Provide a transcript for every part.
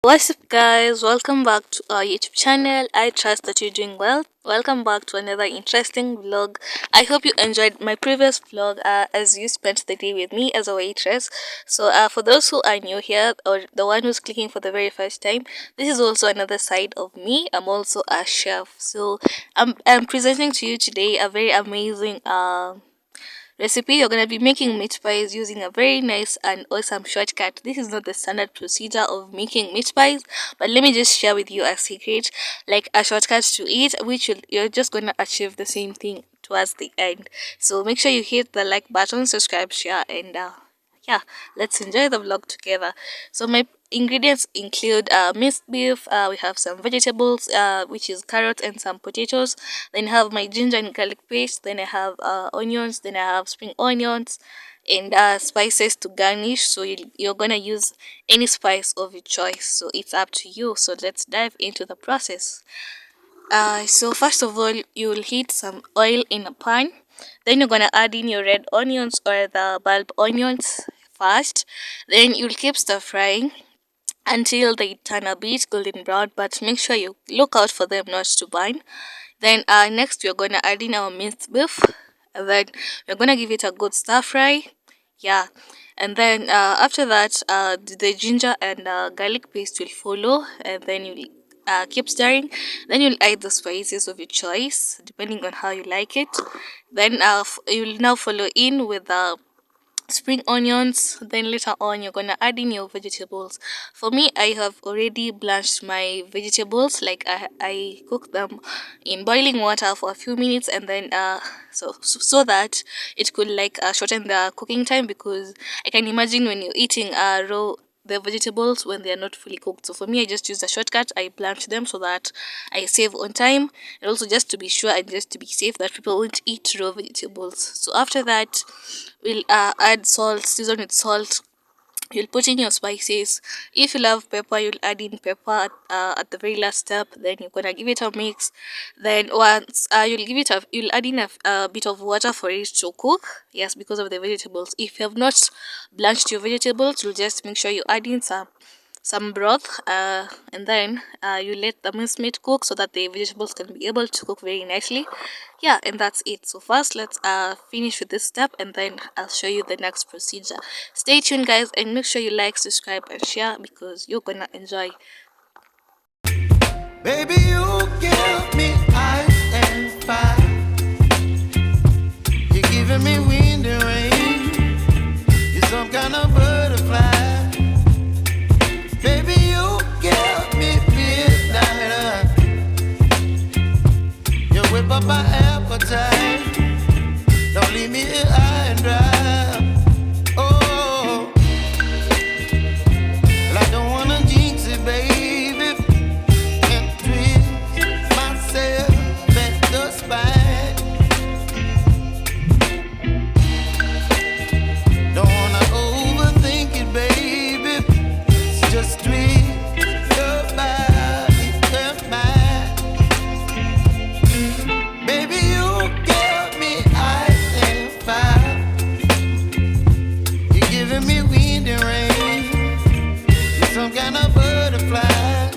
What's up, guys? Welcome back to our YouTube channel. I trust that you're doing well. Welcome back to another interesting vlog. I hope you enjoyed my previous vlog as you spent the day with me as a waitress. So, for those who are new here or the one who's clicking for the very first time, this is also another side of me. I'm also a chef. So, I'm presenting to you today a very amazing recipe. You're going to be making meat pies using a very nice and awesome shortcut. This is not the standard procedure of making meat pies, but let me just share with you a secret, like a shortcut to it, which you're just going to achieve the same thing towards the end. So make sure you hit the like button, subscribe, share, and yeah, let's enjoy the vlog together. So my ingredients include minced beef, we have some vegetables, which is carrots and some potatoes. Then I have my ginger and garlic paste. Then I have onions. Then I have spring onions and spices to garnish. So you're gonna use any spice of your choice, so it's up to you. So let's dive into the process. So first of all, you will heat some oil in a pan. Then you're gonna add in your red onions or the bulb onions first. Then you'll keep stir frying until they turn a bit golden brown, but make sure you look out for them not to burn. Then next we're gonna add in our minced beef, and then we're gonna give it a good stir fry. Yeah, and then after that, the ginger and garlic paste will follow, and then you keep stirring. Then you'll add the spices of your choice depending on how you like it. Then you'll now follow in with the spring onions. Then later on you're gonna add in your vegetables. For me, I have already blanched my vegetables, like I cook them in boiling water for a few minutes, and then so that it could like shorten the cooking time, because I can imagine when you're eating raw the vegetables when they are not fully cooked. So for me, I just use a shortcut. I blanch them so that I save on time, and also just to be sure and just to be safe that people won't eat raw vegetables. So after that, we'll add salt, season with salt. You'll put in your spices. If you love pepper, you'll add in pepper at the very last step. Then you're gonna give it a mix. Then once you'll add in a bit of water for it to cook. Yes, because of the vegetables. If you have not blanched your vegetables, you'll just make sure you add in some broth, and then you let the minced meat cook so that the vegetables can be able to cook very nicely. Yeah, and that's it. So first let's finish with this step, and then I'll show you the next procedure. Stay tuned, guys, and make sure you like, subscribe, and share, because you're gonna enjoy. Baby, you give me ice and fire. You're giving me wind and rain. You're some kind of butterfly. Baby, you give me midnight. You whip up my appetite. Don't leave me here high and dry. Oh, well, I don't wanna jinx it, baby. And twist myself at the spine. Don't wanna overthink it, baby. It's just twist your body and mine. Baby, you give me ice and fire. You're giving me wind and rain. You're some kind of butterfly.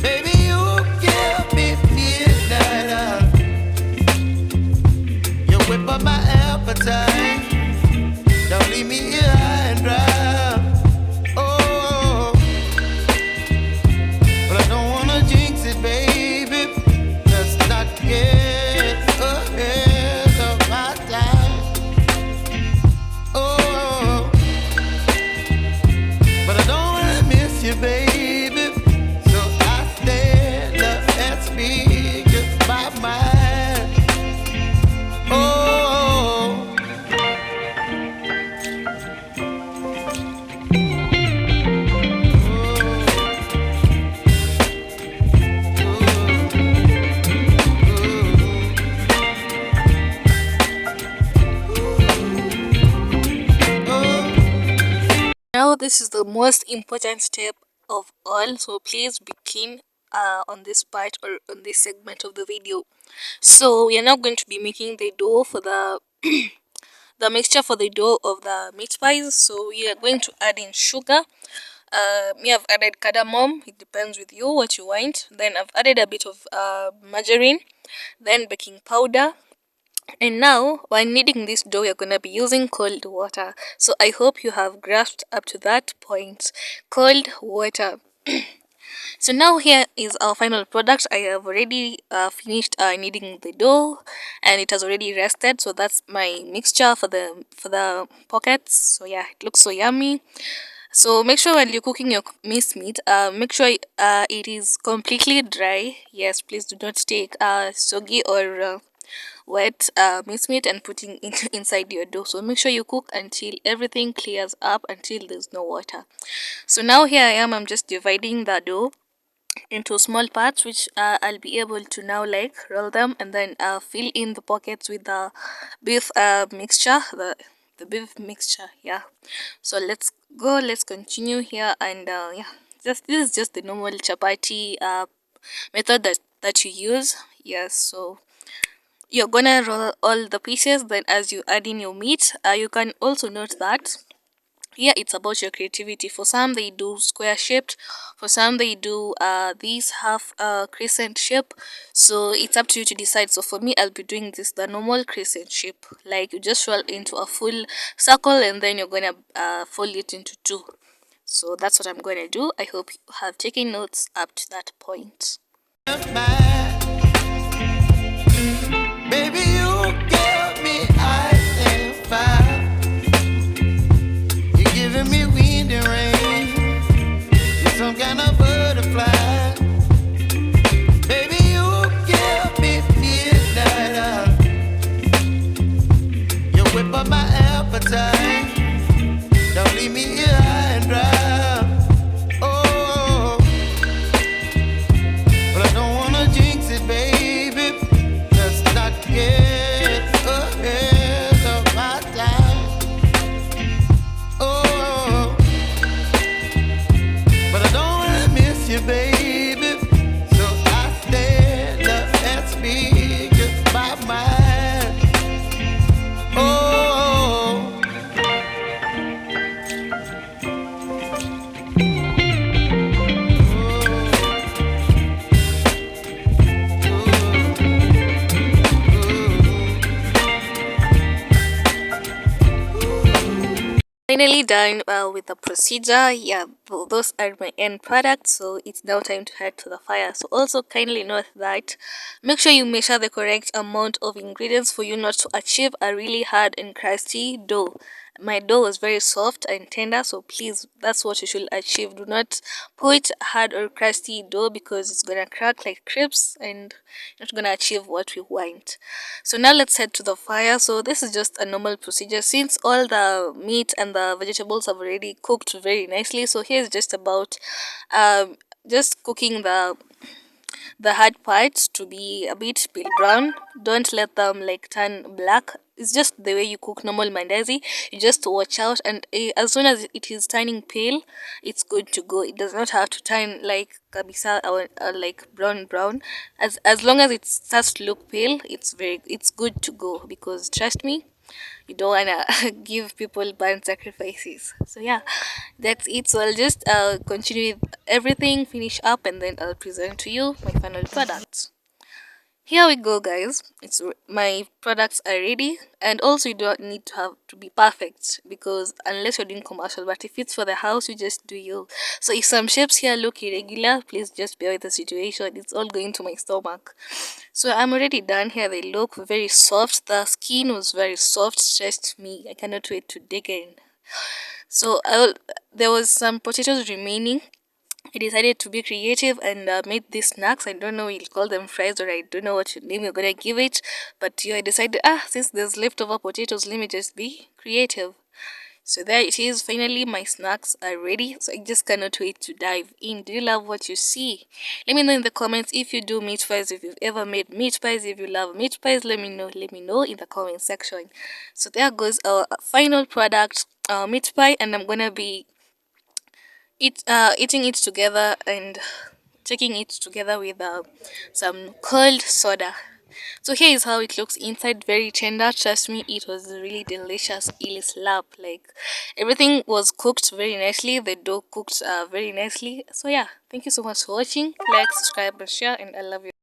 Baby, you give me midnight. You whip up my appetite. Don't leave me here high and dry. Oh, but I don't wanna jinx it, baby. Let's not get ahead of my time. Oh, but I don't wanna miss you, baby. So I stand up and speak just my mind. Oh. Now this is the most important step of all, so please be keen on this part or on this segment of the video. So we are now going to be making the dough for the mixture for the dough of the meat pies. So we are going to add in sugar. Me, I've added cardamom. It depends with you what you want. Then I've added a bit of margarine, then baking powder. And now, while kneading this dough, you're gonna be using cold water. So I hope you have grasped up to that point. Cold water. So now here is our final product. I have already finished kneading the dough, and it has already rested. So that's my mixture for the pockets. So yeah, it looks so yummy. So make sure while you're cooking your minced meat, make sure it is completely dry. Yes, please do not take soggy or wet mincemeat and putting it inside your dough. So make sure you cook until everything clears up, until there's no water. So now here I am. I'm just dividing the dough into small parts, which I'll be able to now like roll them and then fill in the pockets with the beef mixture, the beef mixture. Yeah. So let's go. Let's continue here, and yeah, just this is just the normal chapati method that you use. Yes. So you're gonna roll all the pieces. Then as you add in your meat, you can also note that here it's about your creativity. For some they do square shaped, for some they do these half crescent shape. So it's up to you to decide. So for me, I'll be doing this the normal crescent shape, like you just roll into a full circle and then you're gonna fold it into two. So that's what I'm gonna do. I hope you have taken notes up to that point. Baby, you give me ice and fire. You're giving me wind and rain. You're some kind of butterfly. Baby, you give me midnight. You whip up my appetite. Don't leave me here high and dry. Oh, but I don't wanna jinx it, baby. Let's not get ahead of my time. Oh, but I don't wanna miss you, baby. So I stand up and speak my mind. Oh, Finally done with the procedure. Yeah, those are my end products. So it's now time to head to the fire. So also kindly note that make sure you measure the correct amount of ingredients for you not to achieve a really hard and crusty dough. My dough was very soft and tender, so please, that's what you should achieve. Do not put hard or crusty dough because it's gonna crack like crepes and you're not gonna achieve what we want. So now let's head to the fire. So this is just a normal procedure since all the meat and the vegetables have already cooked very nicely. So here's just about just cooking the hard parts to be a bit pale brown. Don't let them like turn black. It's just the way you cook normal mandazi. You just watch out, and as soon as it is turning pale, it's good to go. It does not have to turn like kabisa or like brown. As long as it starts to look pale, it's good to go, because trust me, you don't wanna give people burnt sacrifices. So yeah, that's it. So I'll just continue with everything, finish up, and then I'll present to you my final product. Here we go, guys. My products are ready, and also you don't need to have to be perfect, because unless you're doing commercial, but if it's for the house, you just do you. So if some shapes here look irregular, please just bear with the situation. It's all going to my stomach. So I'm already done here. They look very soft. The skin was very soft, stretched me. I cannot wait to dig in. So there was some potatoes remaining. I decided to be creative and made these snacks. I don't know, you'll call them fries, or I don't know what name you're gonna give it. But yeah, I decided, since there's leftover potatoes, let me just be creative. So there it is. Finally, my snacks are ready. So I just cannot wait to dive in. Do you love what you see? Let me know in the comments if you do meat pies, if you've ever made meat pies, if you love meat pies. Let me know. Let me know in the comment section. So there goes our final product, meat pie, and I'm gonna be eating it together and taking it together with some cold soda. So here is how it looks inside. Very tender. Trust me, it was really delicious. Ili slap. Like everything was cooked very nicely. The dough cooked very nicely. So yeah, thank you so much for watching. Like, subscribe, and share, and I love you.